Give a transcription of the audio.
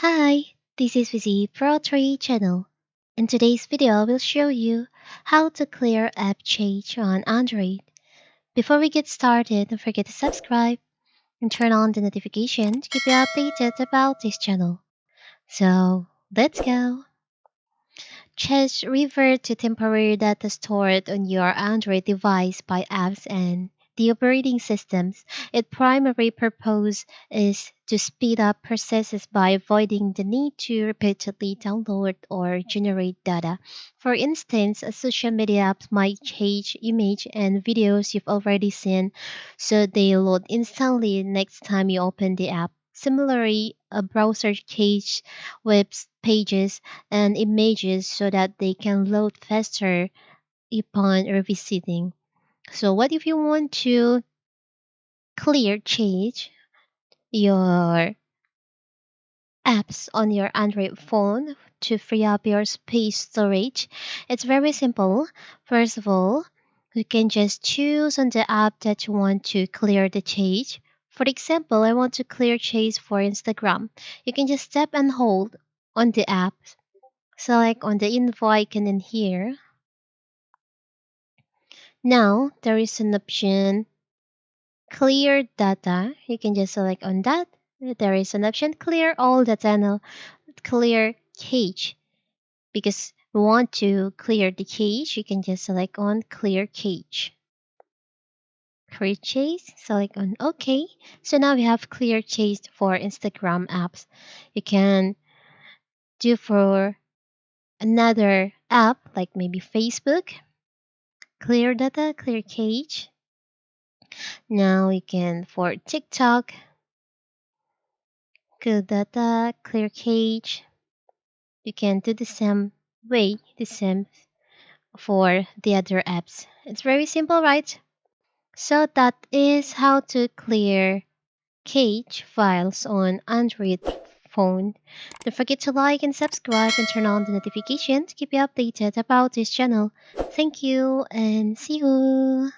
Hi, this is Vizi Pro 3 channel. In today's video, I will show you how to clear app change on Android. Before we get started, don't forget to subscribe and turn on the notification to keep you updated about this channel. So, let's go! Just revert to temporary data stored on your Android device by apps and the operating systems. Its primary purpose is to speed up processes by avoiding the need to repeatedly download or generate data. For instance, a social media apps might change image and videos you've already seen, so they load instantly next time you open the app. Similarly, a browser cache web pages and images so that they can load faster upon revisiting. So what if you want to clear change your apps on your Android phone to free up your space storage? It's very simple. First of all, you can just choose on the app that you want to clear the change. For example, I want to clear change for Instagram. You can just tap and hold on the app. Select on the info icon in here. Now there is an option clear data. You can just select on that. There is an option clear all data now, clear cache. Because we want to clear the cache, you can just select on clear cache. Clear cache, select on OK. So now we have clear cache for Instagram apps. You can do for another app like maybe Facebook. Clear data, clear cache. Now you can for TikTok, clear data, clear cache. You can do the same way, the same for the other apps. It's very simple, right? So that is how to clear cache files on Android phone. Don't forget to like and subscribe and turn on the notification to keep you updated about this channel. Thank you and see you.